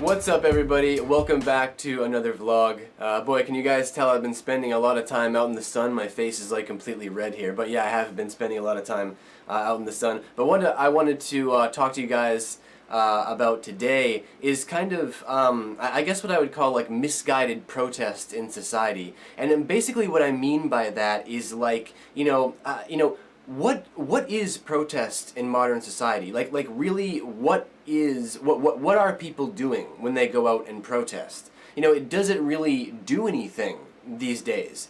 What's up, everybody? Welcome back to another vlog. Boy, can you guys tell I've been spending a lot of time out in the sun. My face is like completely red here, but yeah, I have been spending a lot of time out in the sun. But what I wanted to talk to you guys about today is kind of, I guess what I would call like misguided protest in society. And then basically what I mean by that is like, what is protest in modern society? Like really, what are people doing when they go out and protest? Does it really do anything these days?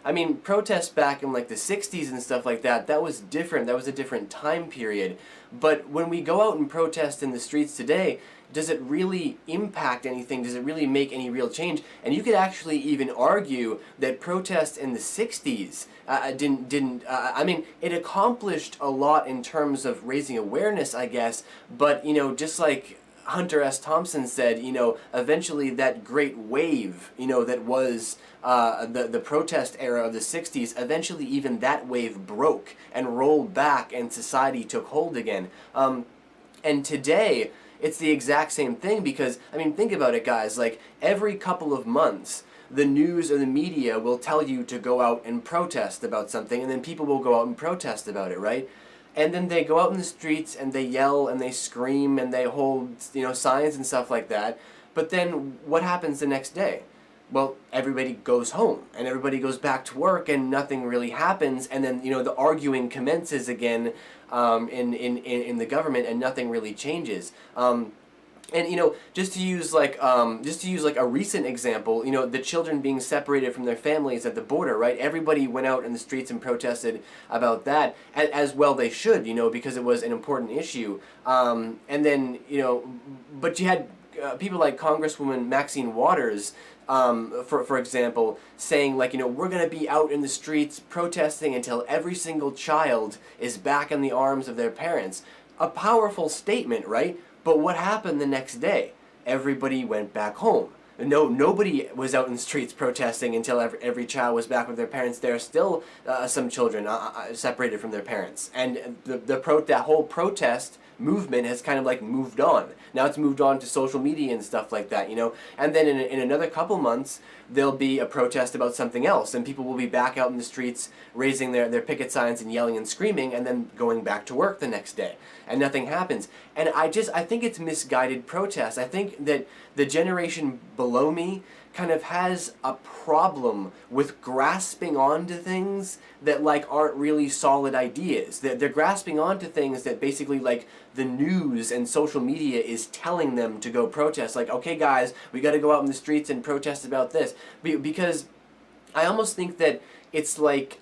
I mean, protests back in like the 60s and stuff like that, that was different. That was a different time period. But when we go out and protest in the streets today, does it really impact anything? Does it really make any real change? And you could actually even argue that protests in the 60s I mean, it accomplished a lot in terms of raising awareness, I guess, but, just like Hunter S. Thompson said, eventually that great wave, that was the protest era of the 60s, eventually even that wave broke and rolled back and society took hold again. And today, it's the exact same thing because, I mean, think about it, guys. Like, every couple of months, the news or the media will tell you to go out and protest about something, and then people will go out and protest about it, right? And then they go out in the streets and they yell and they scream and they hold, signs and stuff like that. But then what happens the next day? Well, everybody goes home and everybody goes back to work and nothing really happens, and then the arguing commences again in the government and nothing really changes. And just to use like a recent example, the children being separated from their families at the border, right? Everybody went out in the streets and protested about that, as well they should, because it was an important issue. And then but you had people like Congresswoman Maxine Waters, for example, saying like, we're going to be out in the streets protesting until every single child is back in the arms of their parents. A powerful statement, right? But what happened the next day? Everybody went back home. Nobody was out in the streets protesting until every child was back with their parents. There are still some children separated from their parents. And that whole protest movement has kind of like moved on. Now it's moved on to social media and stuff like that, And then in another couple months, there'll be a protest about something else, and people will be back out in the streets raising their picket signs and yelling and screaming, and then going back to work the next day, and nothing happens. And I think it's misguided protest. I think that the generation below me kind of has a problem with grasping onto things that like aren't really solid ideas. They're grasping onto things that basically like the news and social media is telling them to go protest. Like, okay guys, we got to go out in the streets and protest about this. Because I almost think that it's kind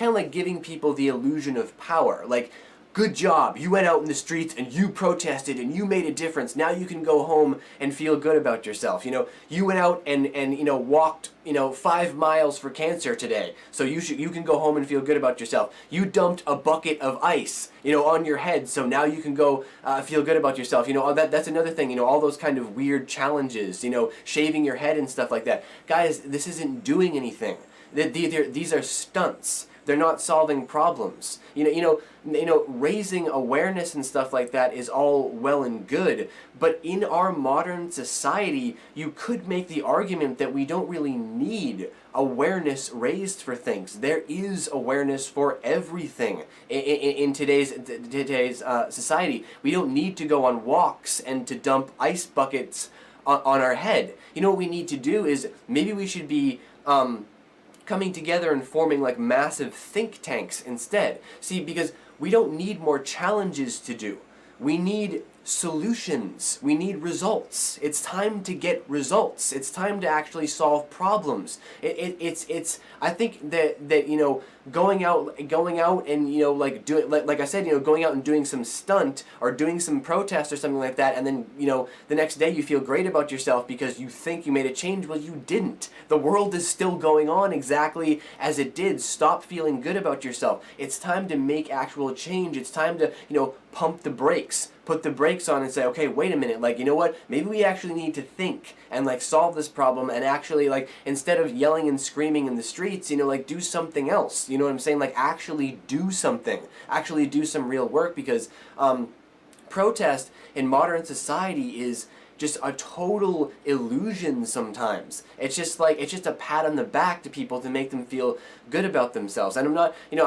of like giving people the illusion of power. Like, good job, you went out in the streets and you protested and you made a difference. Now you can go home and feel good about yourself. You went out and walked 5 miles for cancer today, so you can go home and feel good about yourself. You dumped a bucket of ice on your head, so now you can go feel good about yourself. That's another thing. All those kind of weird challenges. Shaving your head and stuff like that. Guys, this isn't doing anything. These are stunts. They're not solving problems. Raising awareness and stuff like that is all well and good, but in our modern society, you could make the argument that we don't really need awareness raised for things. There is awareness for everything in today's society. We don't need to go on walks and to dump ice buckets on our head. What we need to do is maybe we should be coming together and forming like massive think tanks instead. See, because we don't need more challenges to do. We need solutions. We need results. It's time to get results. It's time to actually solve problems. I think that going out and like doing like I said, going out and doing some stunt or doing some protest or something like that, and then the next day you feel great about yourself because you think you made a change. Well, you didn't. The world is still going on exactly as it did. Stop feeling good about yourself. It's time to make actual change. It's time to pump the brakes. Put the brakes on and say, okay, wait a minute, like, what? Maybe we actually need to think and, like, solve this problem and actually, like, instead of yelling and screaming in the streets, like, do something else. You know what I'm saying? Like, actually do something. Actually do some real work, because protest in modern society is just a total illusion sometimes. It's just a pat on the back to people to make them feel good about themselves. And I'm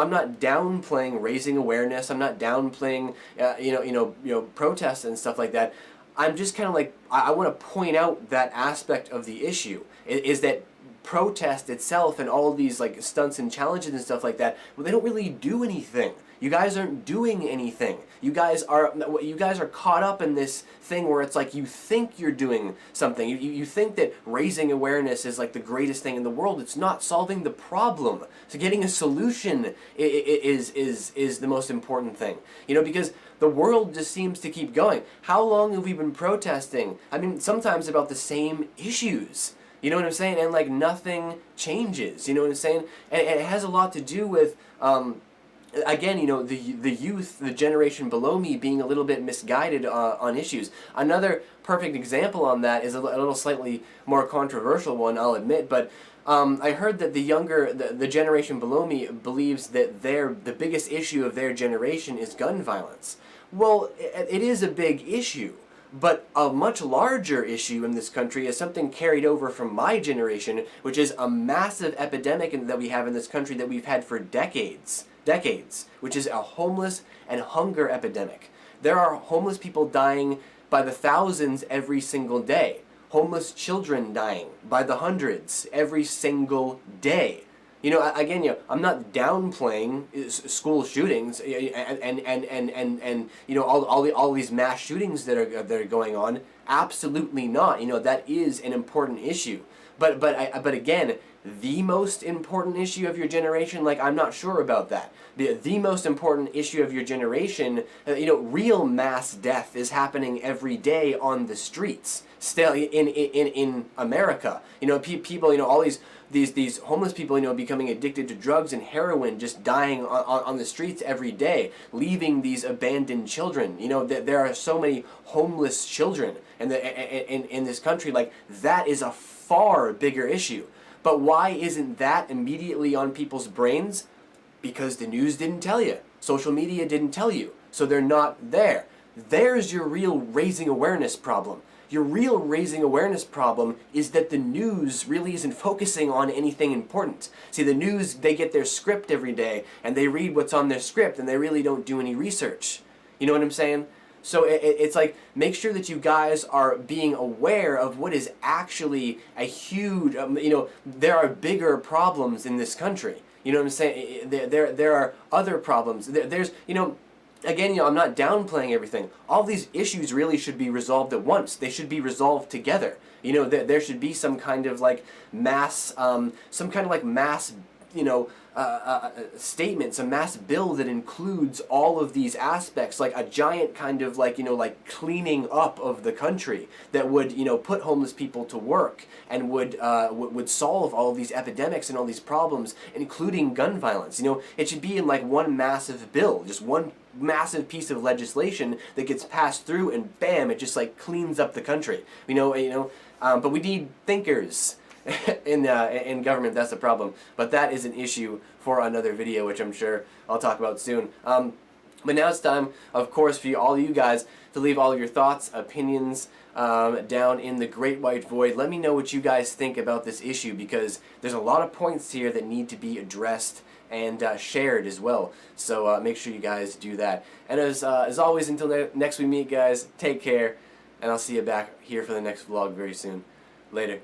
not downplaying raising awareness. I'm not downplaying protests and stuff like that. I'm just kind of like, I want to point out that aspect of the issue is that protest itself and all of these like stunts and challenges and stuff like that, well, they don't really do anything. You guys aren't doing anything. You guys are caught up in this thing where it's like you think you're doing something. You think that raising awareness is like the greatest thing in the world. It's not solving the problem. So getting a solution is the most important thing. Because the world just seems to keep going. How long have we been protesting? I mean, sometimes about the same issues. You know what I'm saying? And like nothing changes. You know what I'm saying? And it has a lot to do with again, the youth, the generation below me being a little bit misguided on issues. Another perfect example on that is a little slightly more controversial one, I'll admit, but I heard that the generation below me believes that the biggest issue of their generation is gun violence. Well, it is a big issue. But a much larger issue in this country is something carried over from my generation, which is a massive epidemic that we have in this country that we've had for decades, which is a homeless and hunger epidemic. There are homeless people dying by the thousands every single day. Homeless children dying by the hundreds every single day. Again, I'm not downplaying school shootings and all these mass shootings that are going on. Absolutely not. That is an important issue. But again, the most important issue of your generation, like, I'm not sure about that. The most important issue of your generation, real mass death is happening every day on the streets. Still in America, people, all these homeless people, becoming addicted to drugs and heroin, just dying on the streets every day, leaving these abandoned children. There are so many homeless children in this country. Like, that is a far bigger issue. But why isn't that immediately on people's brains? Because the news didn't tell you. Social media didn't tell you. So they're not there. There's your real raising awareness problem. Your real raising awareness problem is that the news really isn't focusing on anything important. See, the news, they get their script every day, and they read what's on their script, and they really don't do any research. You know what I'm saying? So it's like, make sure that you guys are being aware of what is actually a huge, there are bigger problems in this country. You know what I'm saying? There are other problems. There's, again, I'm not downplaying everything. All these issues really should be resolved at once. They should be resolved together. There should be some kind of like mass, statement, some mass bill that includes all of these aspects, like a giant kind of like cleaning up of the country that would, put homeless people to work and would solve all of these epidemics and all these problems, including gun violence. It should be in like one massive bill, just one massive piece of legislation that gets passed through, and bam, it just like cleans up the country. But we need thinkers in government. That's the problem. But that is an issue for another video, which I'm sure I'll talk about soon. But now it's time, of course, for all you guys to leave all of your thoughts, opinions down in the great white void. Let me know what you guys think about this issue, because there's a lot of points here that need to be addressed and shared as well. So make sure you guys do that. And as always, until next we meet, guys, take care, and I'll see you back here for the next vlog very soon. Later.